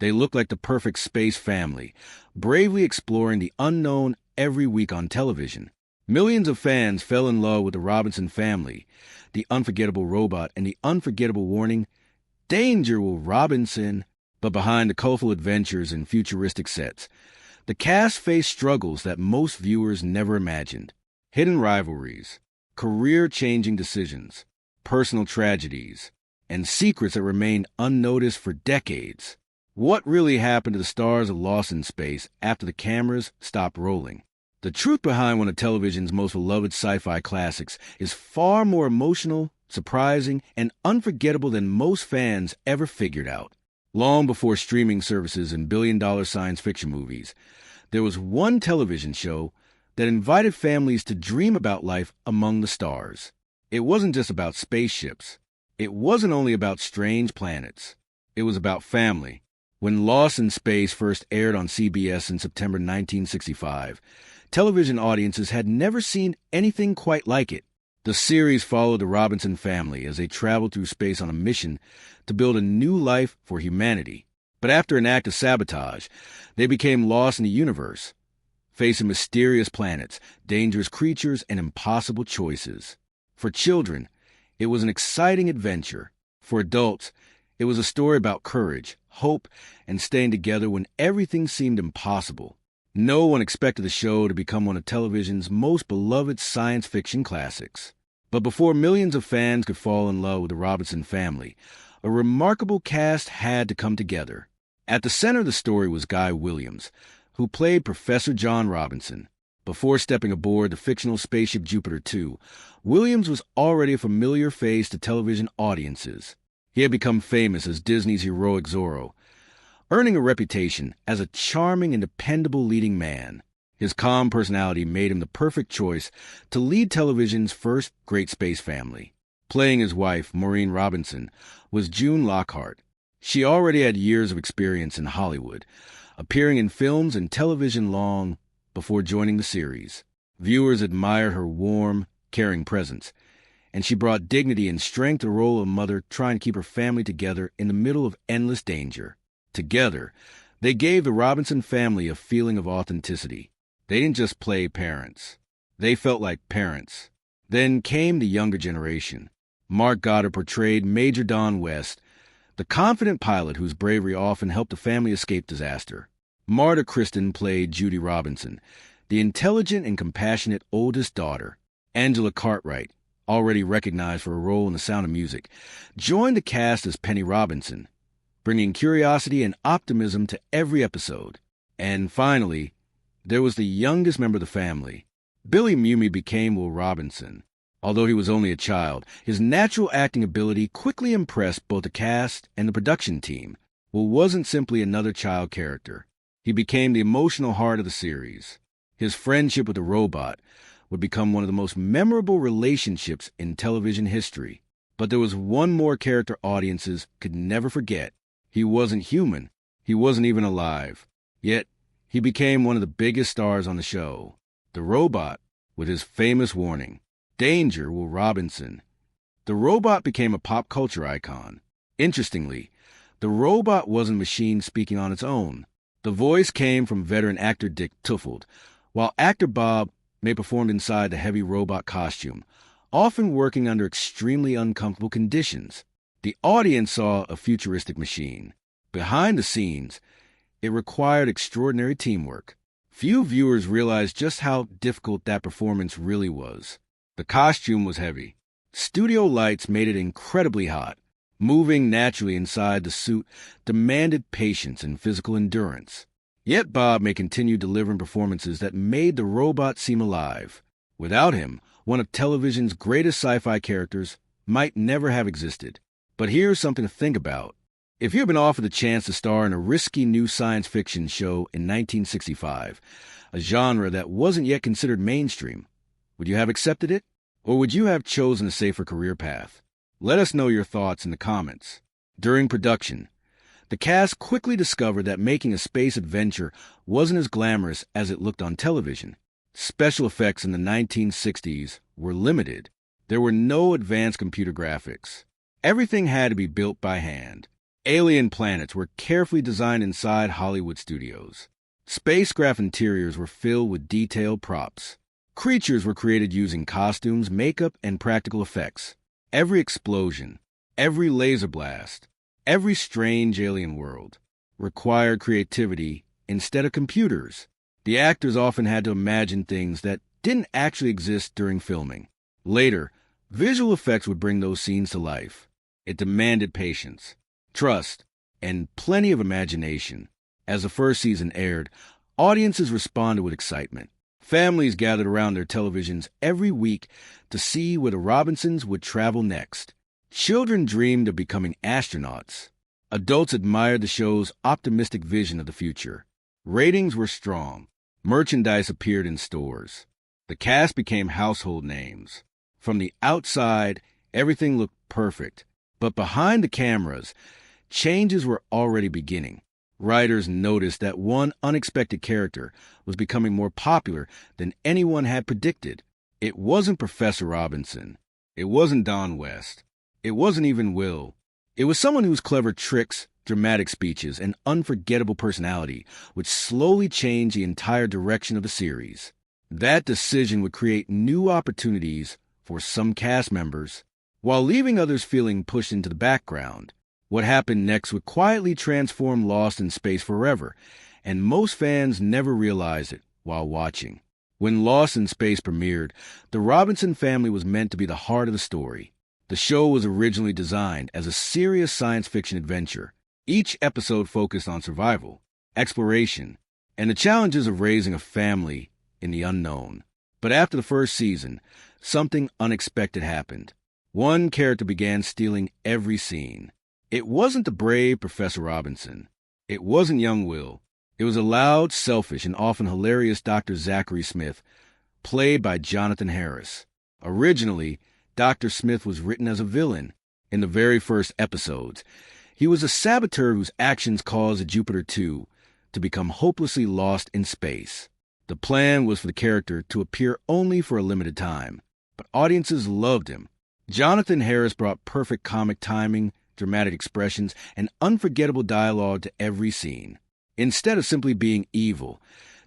They looked like the perfect space family, bravely exploring the unknown every week on television. Millions of fans fell in love with the Robinson family, the unforgettable robot, and the unforgettable warning, "Danger, Will Robinson." But behind the colorful adventures and futuristic sets, the cast faced struggles that most viewers never imagined. Hidden rivalries, career-changing decisions, personal tragedies, and secrets that remained unnoticed for decades. What really happened to the stars of Lost in Space after the cameras stopped rolling? The truth behind one of television's most beloved sci-fi classics is far more emotional, surprising, and unforgettable than most fans ever figured out. Long before streaming services and billion-dollar science fiction movies, there was one television show that invited families to dream about life among the stars. It wasn't just about spaceships. It wasn't only about strange planets. It was about family. When Lost in Space first aired on CBS in September 1965, television audiences had never seen anything quite like it. The series followed the Robinson family as they traveled through space on a mission to build a new life for humanity. But after an act of sabotage, they became lost in the universe, facing mysterious planets, dangerous creatures, and impossible choices. For children, it was an exciting adventure. For adults, it was a story about courage, hope, and staying together when everything seemed impossible. No one expected the show to become one of television's most beloved science fiction classics. But before millions of fans could fall in love with the Robinson family, a remarkable cast had to come together. At the center of the story was Guy Williams, who played Professor John Robinson. Before stepping aboard the fictional spaceship Jupiter 2, Williams was already a familiar face to television audiences. He had become famous as Disney's heroic Zorro, earning a reputation as a charming and dependable leading man. His calm personality made him the perfect choice to lead television's first great space family. Playing his wife, Maureen Robinson, was June Lockhart. She already had years of experience in Hollywood, appearing in films and television long before joining the series. Viewers admired her warm, caring presence, and she brought dignity and strength to the role of mother trying to keep her family together in the middle of endless danger. Together, they gave the Robinson family a feeling of authenticity. They didn't just play parents. They felt like parents. Then came the younger generation. Mark Goddard portrayed Major Don West, the confident pilot whose bravery often helped the family escape disaster. Marta Kristen played Judy Robinson, the intelligent and compassionate oldest daughter. Angela Cartwright, already recognized for her role in The Sound of Music, joined the cast as Penny Robinson, bringing curiosity and optimism to every episode. And finally, there was the youngest member of the family. Billy Mumy became Will Robinson. Although he was only a child, his natural acting ability quickly impressed both the cast and the production team. Will wasn't simply another child character. He became the emotional heart of the series. His friendship with the robot would become one of the most memorable relationships in television history. But there was one more character audiences could never forget. He wasn't human. He wasn't even alive. Yet, he became one of the biggest stars on the show. The robot, with his famous warning, "Danger, Will Robinson." The robot became a pop culture icon. Interestingly, the robot wasn't a machine speaking on its own. The voice came from veteran actor Dick Tufeld, while actor Bob may perform inside the heavy robot costume, often working under extremely uncomfortable conditions. The audience saw a futuristic machine. Behind the scenes, it required extraordinary teamwork. Few viewers realized just how difficult that performance really was. The costume was heavy. Studio lights made it incredibly hot. Moving naturally inside the suit demanded patience and physical endurance. Yet Bob may continue delivering performances that made the robot seem alive. Without him, one of television's greatest sci-fi characters might never have existed. But here's something to think about. If you had been offered the chance to star in a risky new science fiction show in 1965, a genre that wasn't yet considered mainstream, would you have accepted it? Or would you have chosen a safer career path? Let us know your thoughts in the comments. During production, the cast quickly discovered that making a space adventure wasn't as glamorous as it looked on television. Special effects in the 1960s were limited. There were no advanced computer graphics. Everything had to be built by hand. Alien planets were carefully designed inside Hollywood studios. Spacecraft interiors were filled with detailed props. Creatures were created using costumes, makeup, and practical effects. Every explosion, every laser blast, every strange alien world required creativity instead of computers. The actors often had to imagine things that didn't actually exist during filming. Later, visual effects would bring those scenes to life. It demanded patience, trust, and plenty of imagination. As the first season aired, audiences responded with excitement. Families gathered around their televisions every week to see where the Robinsons would travel next. Children dreamed of becoming astronauts. Adults admired the show's optimistic vision of the future. Ratings were strong. Merchandise appeared in stores. The cast became household names. From the outside, everything looked perfect. But behind the cameras, changes were already beginning. Writers noticed that one unexpected character was becoming more popular than anyone had predicted. It wasn't Professor Robinson. It wasn't Don West. It wasn't even Will. It was someone whose clever tricks, dramatic speeches, and unforgettable personality would slowly change the entire direction of the series. That decision would create new opportunities for some cast members, while leaving others feeling pushed into the background. What happened next would quietly transform Lost in Space forever, and most fans never realized it while watching. When Lost in Space premiered, the Robinson family was meant to be the heart of the story. The show was originally designed as a serious science fiction adventure. Each episode focused on survival, exploration, and the challenges of raising a family in the unknown. But after the first season, something unexpected happened. One character began stealing every scene. It wasn't the brave Professor Robinson. It wasn't young Will. It was a loud, selfish, and often hilarious Dr. Zachary Smith, played by Jonathan Harris. Originally, Dr. Smith was written as a villain. In the very first episodes, he was a saboteur whose actions caused the Jupiter 2 to become hopelessly lost in space. The plan was for the character to appear only for a limited time, but audiences loved him. Jonathan Harris brought perfect comic timing, dramatic expressions, and unforgettable dialogue to every scene. Instead of simply being evil,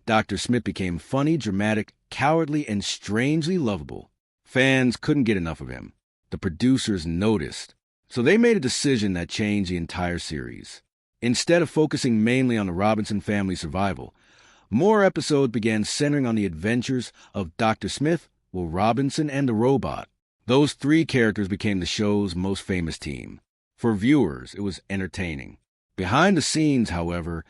Dr. Smith became funny, dramatic, cowardly, and strangely lovable. Fans couldn't get enough of him. The producers noticed, so they made a decision that changed the entire series. Instead of focusing mainly on the Robinson family's survival, more episodes began centering on the adventures of Dr. Smith, Will Robinson, and the robot. Those three characters became the show's most famous team. For viewers, it was entertaining. Behind the scenes, however,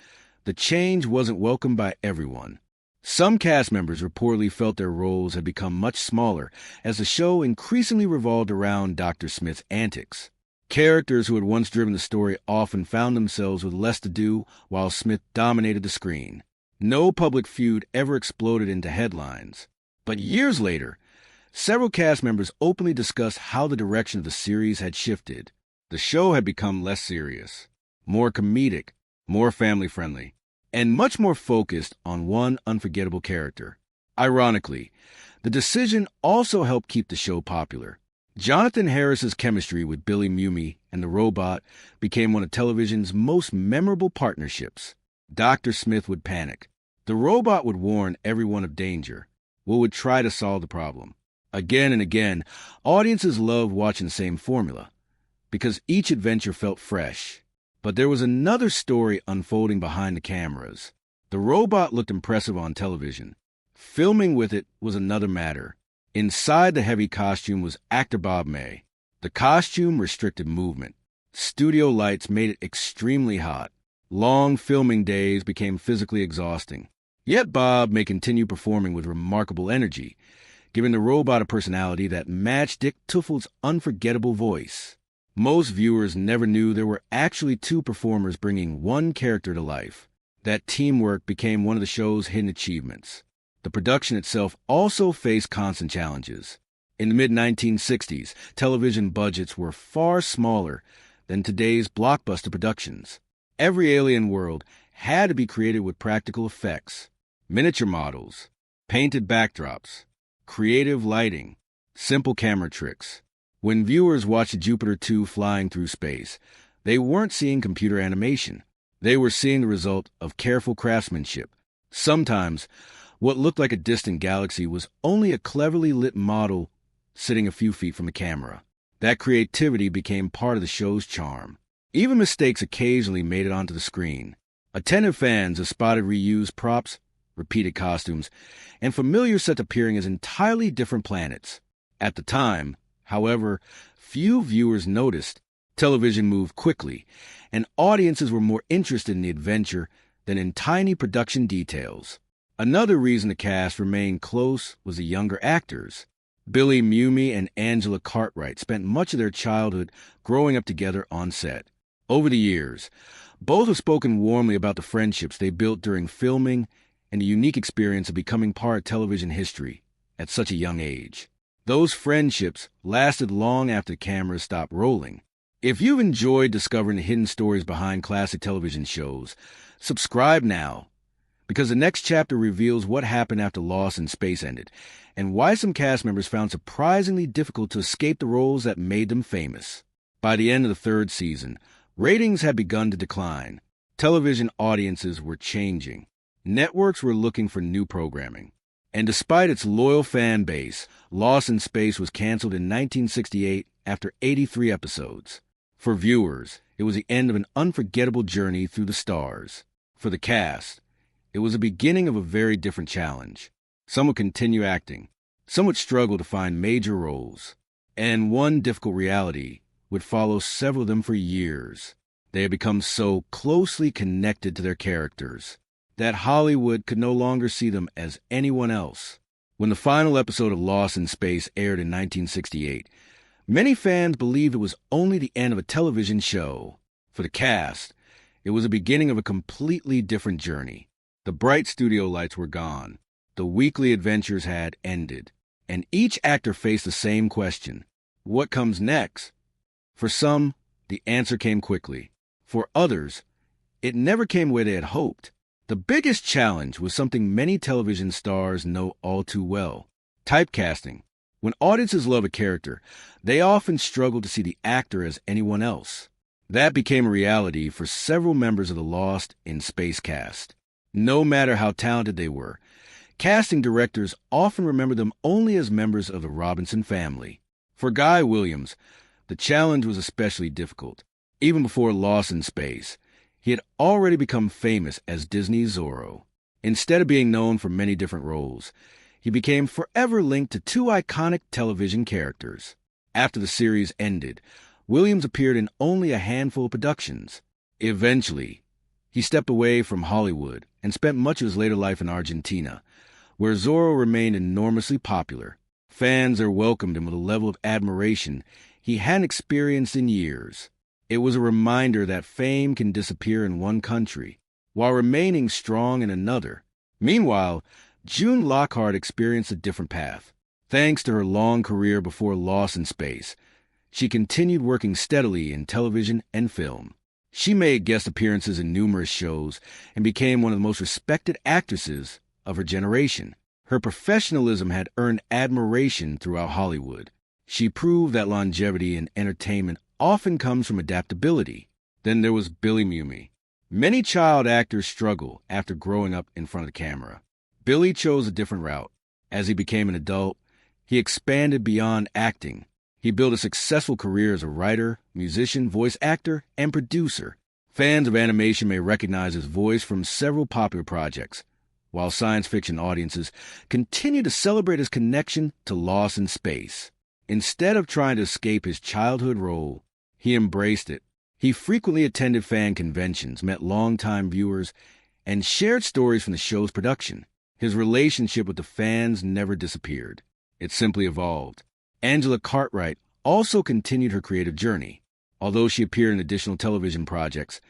the change wasn't welcomed by everyone. Some cast members reportedly felt their roles had become much smaller as the show increasingly revolved around Dr. Smith's antics. Characters who had once driven the story often found themselves with less to do while Smith dominated the screen. No public feud ever exploded into headlines. But years later, several cast members openly discussed how the direction of the series had shifted. The show had become less serious, more comedic, more family-friendly, and much more focused on one unforgettable character. Ironically, the decision also helped keep the show popular. Jonathan Harris's chemistry with Billy Mumy and the robot became one of television's most memorable partnerships. Dr. Smith would panic. The robot would warn everyone of danger. Will would try to solve the problem. Again and again, audiences loved watching the same formula, because each adventure felt fresh. But there was another story unfolding behind the cameras. The robot looked impressive on television. Filming with it was another matter. Inside the heavy costume was actor Bob May. The costume restricted movement. Studio lights made it extremely hot. Long filming days became physically exhausting. Yet Bob May continued performing with remarkable energy, giving the robot a personality that matched Dick Tuffel's unforgettable voice. Most viewers never knew there were actually two performers bringing one character to life. That teamwork became one of the show's hidden achievements. The production itself also faced constant challenges. In the mid-1960s, television budgets were far smaller than today's blockbuster productions. Every alien world had to be created with practical effects, miniature models, painted backdrops, creative lighting, simple camera tricks. When viewers watched Jupiter 2 flying through space, They weren't seeing computer animation. They were seeing the result of careful craftsmanship. Sometimes, what looked like a distant galaxy was only a cleverly lit model sitting a few feet from the camera. That creativity became part of the show's charm. Even mistakes occasionally made it onto the screen. Attentive fans have spotted reused props, repeated costumes, and familiar sets appearing as entirely different planets. At the time, however, few viewers noticed. Television moved quickly, and audiences were more interested in the adventure than in tiny production details. Another reason the cast remained close was the younger actors. Billy Mumy and Angela Cartwright spent much of their childhood growing up together on set. Over the years, both have spoken warmly about the friendships they built during filming and the unique experience of becoming part of television history at such a young age. Those friendships lasted long after cameras stopped rolling. If you've enjoyed discovering the hidden stories behind classic television shows, subscribe now, because the next chapter reveals what happened after Lost in Space ended, and why some cast members found it surprisingly difficult to escape the roles that made them famous. By the end of the third season, ratings had begun to decline. Television audiences were changing. Networks were looking for new programming. And despite its loyal fan base, Lost in Space was canceled in 1968 after 83 episodes. For viewers, it was the end of an unforgettable journey through the stars. For the cast, it was the beginning of a very different challenge. Some would continue acting. Some would struggle to find major roles. And one difficult reality would follow several of them for years. They had become so closely connected to their characters that Hollywood could no longer see them as anyone else. When the final episode of Lost in Space aired in 1968, many fans believed it was only the end of a television show. For the cast, it was the beginning of a completely different journey. The bright studio lights were gone. The weekly adventures had ended. And each actor faced the same question: what comes next? For some, the answer came quickly. For others, it never came where they had hoped. The biggest challenge was something many television stars know all too well: typecasting. When audiences love a character, they often struggle to see the actor as anyone else. That became a reality for several members of the Lost in Space cast. No matter how talented they were, casting directors often remembered them only as members of the Robinson family. For Guy Williams, the challenge was especially difficult. Even before Lost in Space, he had already become famous as Disney's Zorro. Instead of being known for many different roles, he became forever linked to two iconic television characters. After the series ended, Williams appeared in only a handful of productions. Eventually, he stepped away from Hollywood and spent much of his later life in Argentina, where Zorro remained enormously popular. Fans there welcomed him with a level of admiration he hadn't experienced in years. It was a reminder that fame can disappear in one country, while remaining strong in another. Meanwhile, June Lockhart experienced a different path. Thanks to her long career before Lost in Space, she continued working steadily in television and film. She made guest appearances in numerous shows and became one of the most respected actresses of her generation. Her professionalism had earned admiration throughout Hollywood. She proved that longevity in entertainment often comes from adaptability. Then there was Billy Mumy. Many child actors struggle after growing up in front of the camera. Billy chose a different route. As he became an adult, he expanded beyond acting. He built a successful career as a writer, musician, voice actor, and producer. Fans of animation may recognize his voice from several popular projects, while science fiction audiences continue to celebrate his connection to Lost in Space. Instead of trying to escape his childhood role, he embraced it. He frequently attended fan conventions, met longtime viewers, and shared stories from the show's production. His relationship with the fans never disappeared. It simply evolved. Angela Cartwright also continued her creative journey. Although she appeared in additional television projects,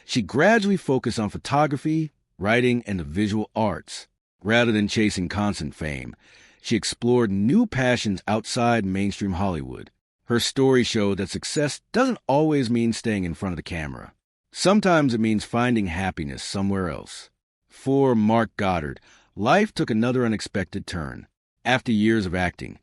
she gradually focused on photography, writing, and the visual arts. Rather than chasing constant fame, she explored new passions outside mainstream Hollywood. Her story showed that success doesn't always mean staying in front of the camera. Sometimes it means finding happiness somewhere else. For Mark Goddard, life took another unexpected turn. After years of acting,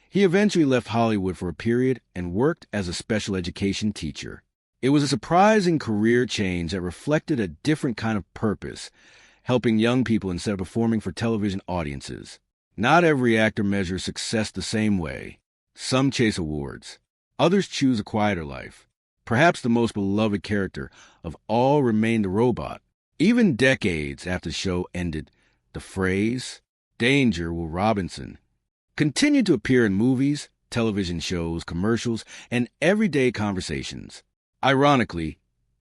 he eventually left Hollywood for a period and worked as a special education teacher. It was a surprising career change that reflected a different kind of purpose, helping young people instead of performing for television audiences. Not every actor measures success the same way. Some chase awards. Others choose a quieter life. Perhaps the most beloved character of all remained the robot. Even decades after the show ended, the phrase, "Danger, Will Robinson," continued to appear in movies, television shows, commercials, and everyday conversations. Ironically,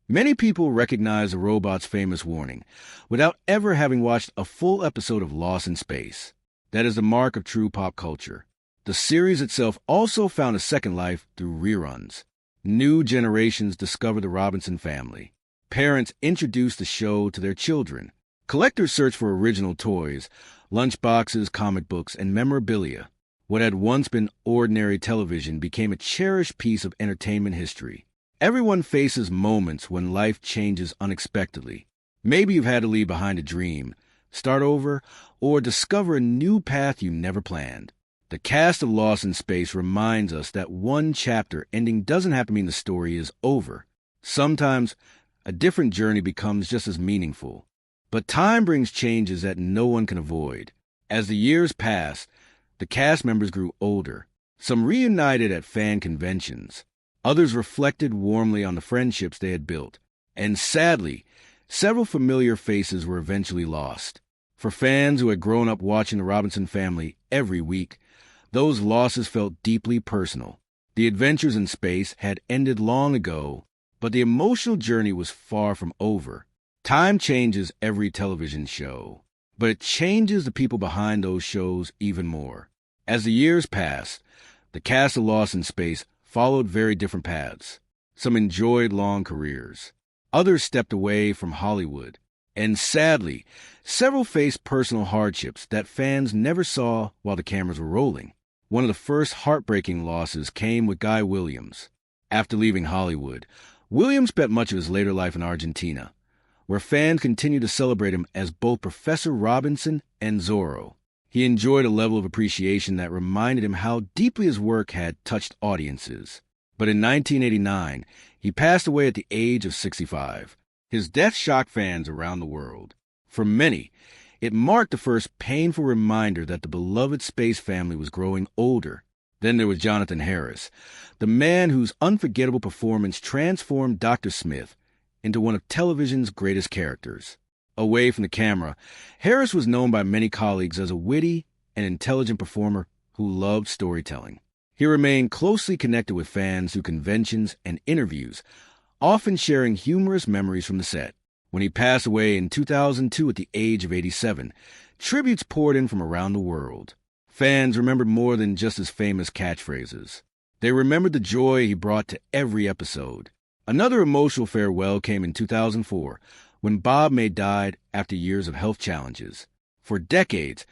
many people recognize the robot's famous warning without ever having watched a full episode of Lost in Space. That is the mark of true pop culture. The series itself also found a second life through reruns. New generations discovered the Robinson family. Parents introduced the show to their children. Collectors searched for original toys, lunchboxes, comic books, and memorabilia. What had once been ordinary television became a cherished piece of entertainment history. Everyone faces moments when life changes unexpectedly. Maybe you've had to leave behind a dream, start over, or discover a new path you never planned. The cast of Lost in Space reminds us that one chapter ending doesn't have to mean the story is over. Sometimes, a different journey becomes just as meaningful. But time brings changes that no one can avoid. As the years passed, the cast members grew older. Some reunited at fan conventions. Others reflected warmly on the friendships they had built. And sadly, several familiar faces were eventually lost. For fans who had grown up watching the Robinson family every week, those losses felt deeply personal. The adventures in space had ended long ago, but the emotional journey was far from over. Time changes every television show, but it changes the people behind those shows even more. As the years passed, the cast of Lost in Space followed very different paths. Some enjoyed long careers. Others stepped away from Hollywood. And sadly, several faced personal hardships that fans never saw while the cameras were rolling. One of the first heartbreaking losses came with Guy Williams. After leaving Hollywood, Williams spent much of his later life in Argentina, where fans continued to celebrate him as both Professor Robinson and Zorro. He enjoyed a level of appreciation that reminded him how deeply his work had touched audiences. But in 1989, he passed away at the age of 65. His death shocked fans around the world. For many, it marked the first painful reminder that the beloved space family was growing older. Then there was Jonathan Harris, the man whose unforgettable performance transformed Dr. Smith into one of television's greatest characters. Away from the camera, Harris was known by many colleagues as a witty and intelligent performer who loved storytelling. He remained closely connected with fans through conventions and interviews, often sharing humorous memories from the set. When he passed away in 2002 at the age of 87, tributes poured in from around the world. Fans remembered more than just his famous catchphrases. They remembered the joy he brought to every episode. Another emotional farewell came in 2004, when Bob May died after years of health challenges. For decades,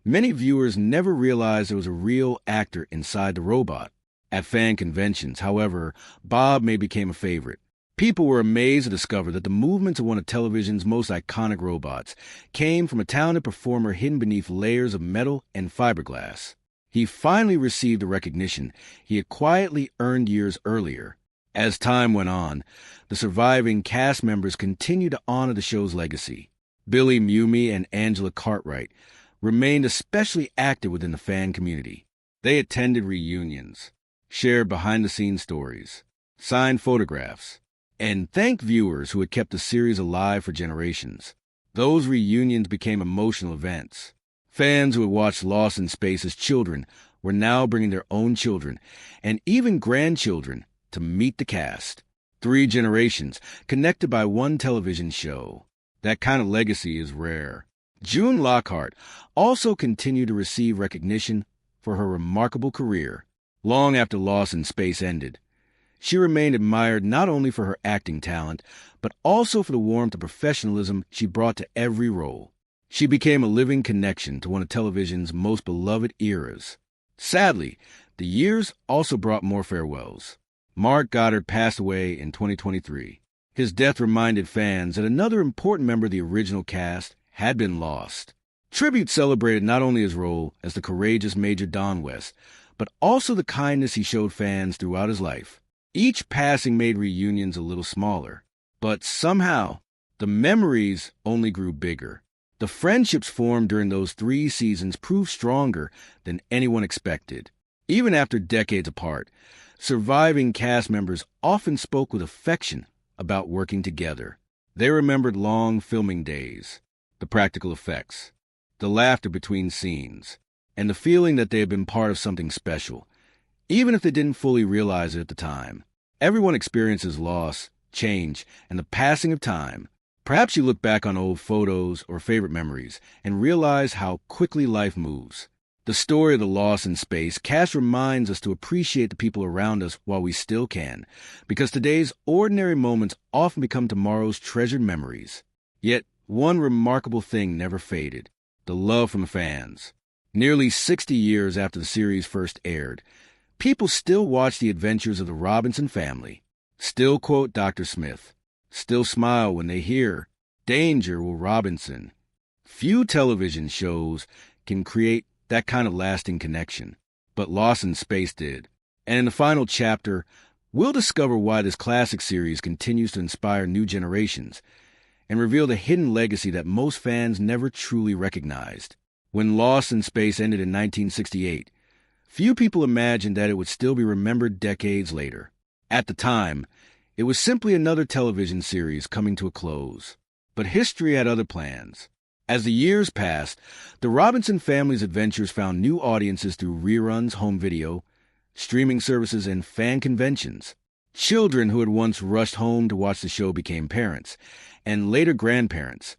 many viewers never realized there was a real actor inside the robot. At fan conventions, however, Bob May became a favorite. People were amazed to discover that the movements of one of television's most iconic robots came from a talented performer hidden beneath layers of metal and fiberglass. He finally received the recognition he had quietly earned years earlier. As time went on, the surviving cast members continued to honor the show's legacy. Billy Mumy and Angela Cartwright remained especially active within the fan community. They attended reunions, shared behind-the-scenes stories, signed photographs, and thanked viewers who had kept the series alive for generations. Those reunions became emotional events. Fans who had watched Lost in Space as children were now bringing their own children and even grandchildren to meet the cast. 3 generations connected by one television show. That kind of legacy is rare. June Lockhart also continued to receive recognition for her remarkable career. Long after Lost in Space ended, she remained admired not only for her acting talent, but also for the warmth and professionalism she brought to every role. She became a living connection to one of television's most beloved eras. Sadly, the years also brought more farewells. Mark Goddard passed away in 2023. His death reminded fans that another important member of the original cast had been lost. Tribute celebrated not only his role as the courageous Major Don West, but also the kindness he showed fans throughout his life. Each passing made reunions a little smaller, but somehow the memories only grew bigger. The friendships formed during those 3 seasons proved stronger than anyone expected. Even after decades apart, surviving cast members often spoke with affection about working together. They remembered long filming days, the practical effects, the laughter between scenes, and the feeling that they had been part of something special, even if they didn't fully realize it at the time. Everyone experiences loss, change, and the passing of time. Perhaps you look back on old photos or favorite memories and realize how quickly life moves. The story of the loss in space cast reminds us to appreciate the people around us while we still can, because today's ordinary moments often become tomorrow's treasured memories. Yet, one remarkable thing never faded: the love from fans. Nearly 60 years after the series first aired, people still watch the adventures of the Robinson family, still quote Dr. Smith, still smile when they hear, "Danger, Will Robinson." Few television shows can create that kind of lasting connection, but Lost in Space did. And in the final chapter, we'll discover why this classic series continues to inspire new generations and reveal the hidden legacy that most fans never truly recognized. When Lost in Space ended in 1968, few people imagined that it would still be remembered decades later. At the time, it was simply another television series coming to a close. But history had other plans. As the years passed, the Robinson family's adventures found new audiences through reruns, home video, streaming services, and fan conventions. Children who had once rushed home to watch the show became parents, and later grandparents,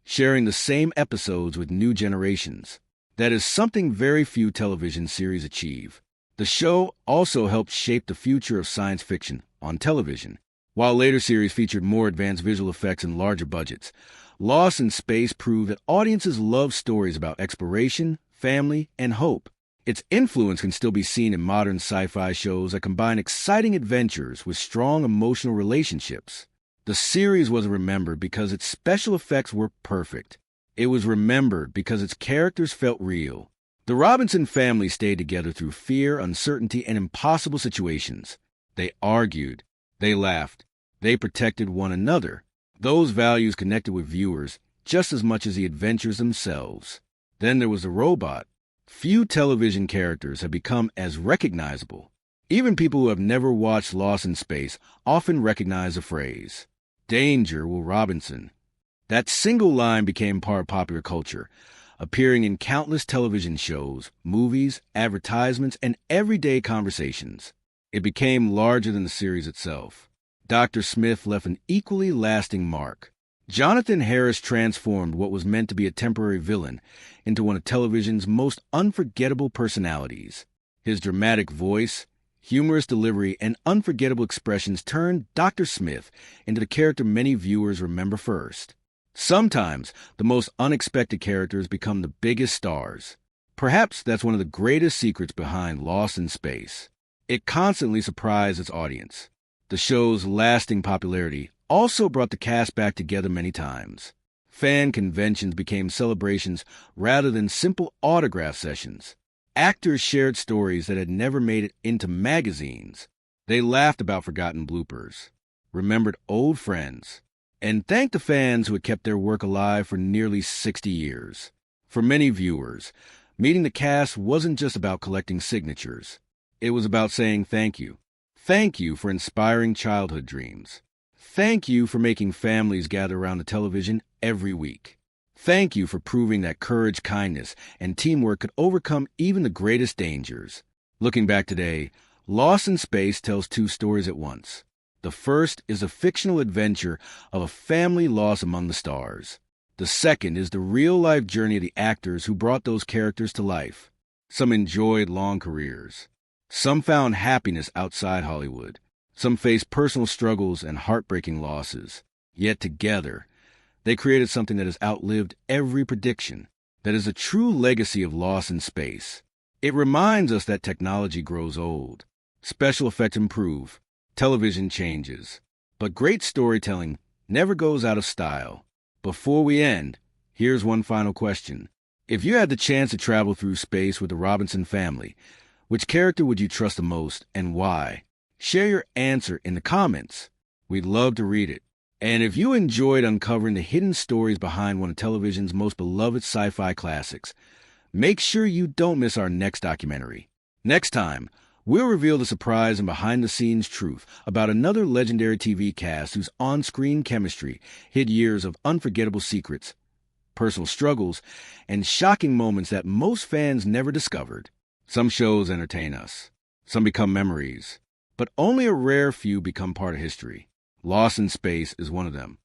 sharing the same episodes with new generations. That is something very few television series achieve. The show also helped shape the future of science fiction on television. While later series featured more advanced visual effects and larger budgets, Lost in Space proved that audiences love stories about exploration, family, and hope. Its influence can still be seen in modern sci-fi shows that combine exciting adventures with strong emotional relationships. The series wasn't remembered because its special effects were perfect. It was remembered because its characters felt real. The Robinson family stayed together through fear, uncertainty, and impossible situations. They argued. They laughed. They protected one another. Those values connected with viewers just as much as the adventures themselves. Then there was the robot. Few television characters have become as recognizable. Even people who have never watched Lost in Space often recognize the phrase, "Danger, Will Robinson." That single line became part of popular culture, appearing in countless television shows, movies, advertisements, and everyday conversations. It became larger than the series itself. Dr. Smith left an equally lasting mark. Jonathan Harris transformed what was meant to be a temporary villain into one of television's most unforgettable personalities. His dramatic voice, humorous delivery, and unforgettable expressions turned Dr. Smith into the character many viewers remember first. Sometimes, the most unexpected characters become the biggest stars. Perhaps that's one of the greatest secrets behind Lost in Space. It constantly surprised its audience. The show's lasting popularity also brought the cast back together many times. Fan conventions became celebrations rather than simple autograph sessions. Actors shared stories that had never made it into magazines. They laughed about forgotten bloopers, remembered old friends, and thanked the fans who had kept their work alive for nearly 60 years. For many viewers, meeting the cast wasn't just about collecting signatures. It was about saying thank you. Thank you for inspiring childhood dreams. Thank you for making families gather around the television every week. Thank you for proving that courage, kindness, and teamwork could overcome even the greatest dangers. Looking back today, Lost in Space tells two stories at once. The first is a fictional adventure of a family lost among the stars. The second is the real-life journey of the actors who brought those characters to life. Some enjoyed long careers. Some found happiness outside Hollywood. Some faced personal struggles and heartbreaking losses. Yet together, they created something that has outlived every prediction, that is a true legacy of Lost in Space. It reminds us that technology grows old. Special effects improve. Television changes. But great storytelling never goes out of style. Before we end, here's one final question. If you had the chance to travel through space with the Robinson family, which character would you trust the most and why? Share your answer in the comments. We'd love to read it. And if you enjoyed uncovering the hidden stories behind one of television's most beloved sci-fi classics, make sure you don't miss our next documentary. Next time, we'll reveal the surprise and behind-the-scenes truth about another legendary TV cast whose on-screen chemistry hid years of unforgettable secrets, personal struggles, and shocking moments that most fans never discovered. Some shows entertain us. Some become memories. But only a rare few become part of history. Lost in Space is one of them.